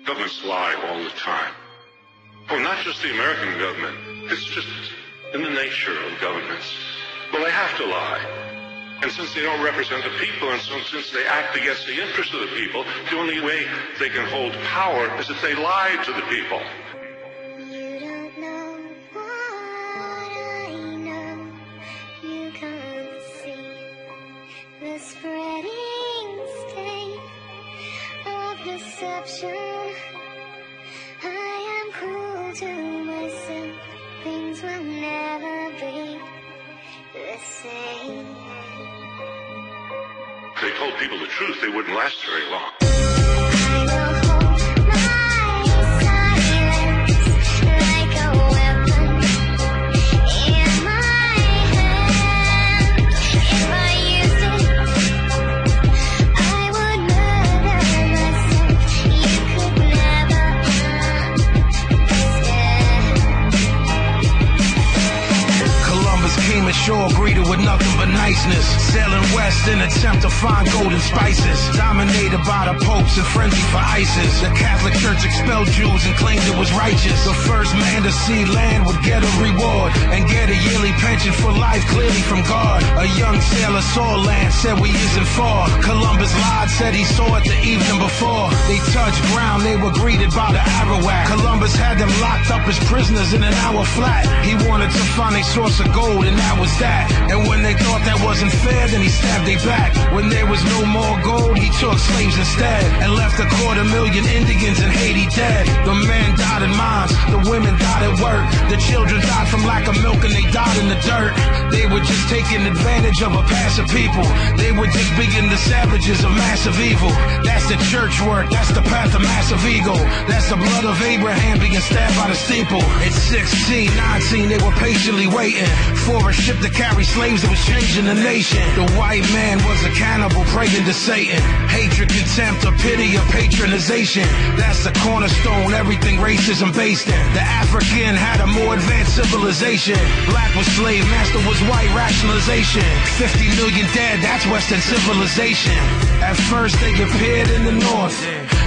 Governments lie all the time. Oh, not just the American government. It's just in the nature of governments. Well, they have to lie. And since they don't represent the people, and so since they act against the interests of the people, the only way they can hold power is if they lie to the people. You don't know what I know. You can't see the spreading stain of deception. I am cruel to myself. Things will never be the same. If they told people the truth, they wouldn't last very long. I will hold my silence like a weapon in my hand. If I used it, I would murder myself. You could never understand. Columbus came ashore, greeted with nothing but niceness. Sailing west in attempt to find golden spices. Dominated by the popes and frenzy for ISIS. The Catholic Church expelled Jews and claimed it was righteous. The first man to see land would get a reward and get a yearly pension for life, clearly from God. A young sailor saw land, said we isn't far. Columbus lied, said he saw it the evening before. They touched ground, they were greeted by the Arawak. Columbus had them locked up as prisoners in an hour flat. He wanted to find a source of gold, and that was that. And when they thought that wasn't fair, then he stabbed they back. When there was no more gold, he took slaves instead and left 250,000 Indians in Haiti dead. The men died in mines, the women died at work. The children died from lack of milk and they died in the dirt. They were just taking advantage of a passive people. They were just being the savages of massive evil. That's the church work, that's the path of massive ego. That's the blood of Abraham being stabbed by the steeple. At 16, 19, they were patiently waiting for a ship to carry slaves that was changing the nation. The white man was a cannibal praying to Satan. Hatred, contempt, or pity, or patronization. That's the cornerstone, everything racism based in. The African had a more advanced civilization. Black was slave, master was white, rationalization. 50 million dead, that's Western civilization. At first they appeared in the north,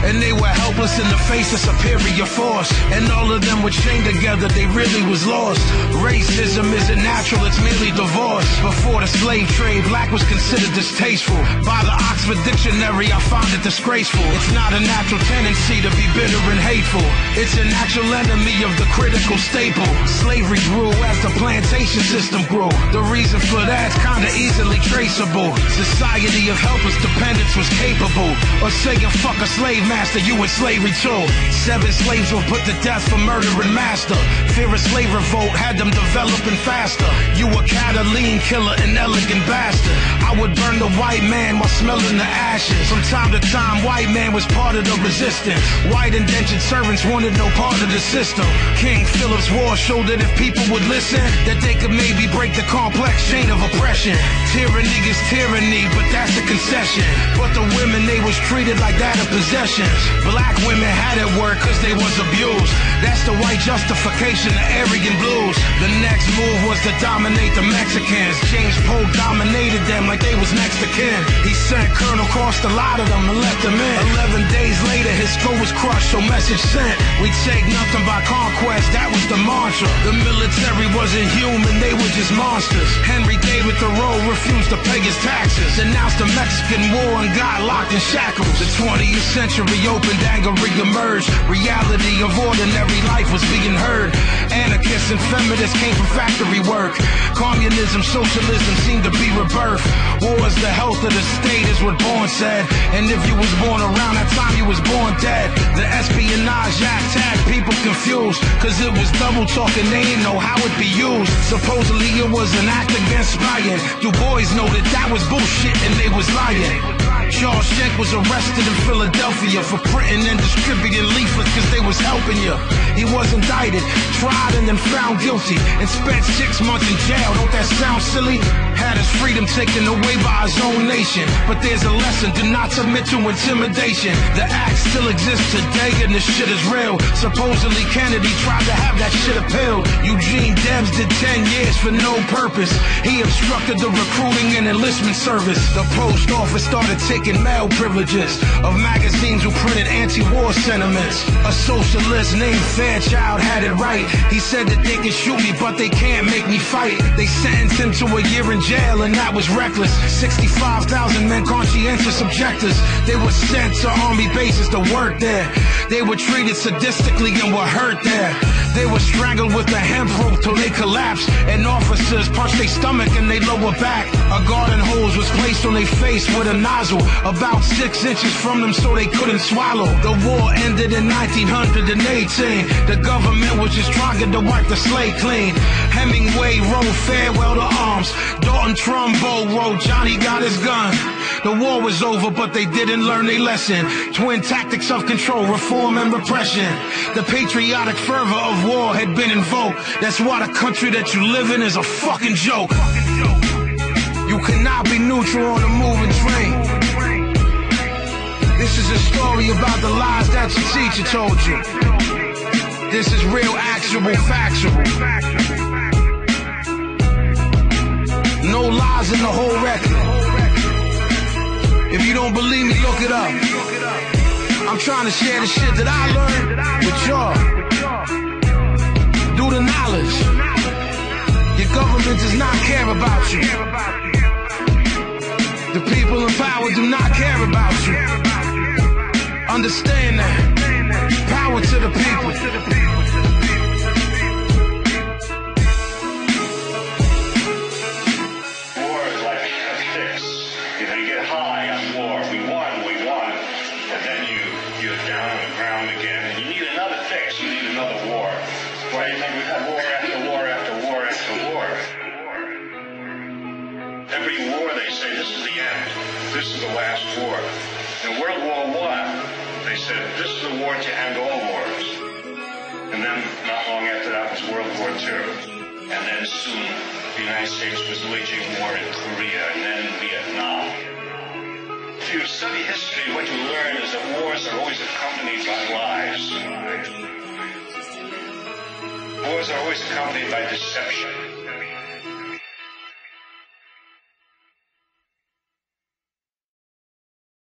and they were helpless in the face of superior force. And all of them were chained together, they really was lost. Racism isn't natural, it's merely divorce. Before the slave trade, black was considered distasteful. By the Oxford Dictionary, I found it disgraceful. It's not a natural tendency to be bitter and hateful. It's a natural enemy of the critical staple. Slavery grew as the plantation system grew. The reason for that's kinda easily traceable. Society of helpless dependence was capable of saying fuck a slave master, you in slavery too. 7 slaves were put to death for murdering master. Fear of slave revolt had them developing faster. You a Catalan killer, an elegant bastard. I would burn the white man while smelling the ashes. From time to time, white man was part of the resistance. White indentured servants wanted no part of the system. King Philip's War showed that if people would listen, that they could maybe break the complex chain of oppression. Tyranny is tyranny, but that's a concession. But the women, they was treated like that of possessions. Black women had it work cause they was abused. That's the white justification of Aryan blues. The next move was to dominate the Mexicans. James Polk dominated them like they was next to kin. He sent Colonel Cross a lot of them and left them in. 11 days later his skull was crushed, so message sent. We take nothing by conquest, that was the mantra. The military wasn't human, they were just monsters. Henry David Thoreau refused to pay his taxes, denounced the Mexican War and got locked in shackles. The 20th century opened, anger re-emerged. Reality of ordinary life was being heard. Anarchists and feminists came from factory work. Communism, socialism seemed to be rebirth. War is the health of the state is what Bourne said. And if you was born around that time, you was born dead. The espionage act had people confused, cause it was double talking, they didn't know how it be used. Supposedly it was an act against spying. You boys know that that was bullshit and they was lying. Charles Schenck was arrested in Philadelphia for printing and distributing leaflets cause they was helping you. He was indicted, tried and then found guilty, and spent 6 months in jail. Don't that sound silly? Had his freedom taken away by his own nation. But there's a lesson, do not submit to intimidation. The act still exists today and this shit is real. Supposedly Kennedy tried to have that shit appealed. Eugene Debs did 10 years for no purpose. He obstructed the recruiting and enlistment service. The post office started taking mail jail privileges of magazines who printed anti-war sentiments. A socialist named Fairchild had it right. He said that they can shoot me, but they can't make me fight. They sentenced him to a year in jail, and that was reckless. 65,000 men, conscientious objectors. They were sent to army bases to work there. They were treated sadistically and were hurt there. They were strangled with a hemp rope till they collapsed, and officers punched their stomach and their lower back. A garden hose was placed on their face with a nozzle about 6 inches from them so they couldn't swallow. The war ended in 1918. The government was just trying to wipe the slate clean. Hemingway wrote Farewell to Arms. Dalton Trumbo wrote Johnny Got His Gun. The war was over, but they didn't learn their lesson. Twin tactics of control, reform and repression. The patriotic fervor of war had been invoked. That's why the country that you live in is a fucking joke. You cannot be neutral on a moving train. This is a story about the lies that your teacher told you. This is real, actual, factual. No lies in the whole record. If you don't believe me, look it up. I'm trying to share the shit that I learned with y'all. Do the knowledge. Your government does not care about you. The people in power do not care about you. Understand that. Power to the people. War is like a fix. You know, you get high on war. We won. And then you're down on the ground again. And you need another fix. You need another war. Why do you think we've had war after war after war after war? Every war they say, this is the end. This is the last war. In World War I, they said, this is the war to end all wars. And then not long after that was World War II. And then soon the United States was waging war in Korea and then in Vietnam. If you study history, what you learn is that wars are always accompanied by lies. Wars are always accompanied by deception.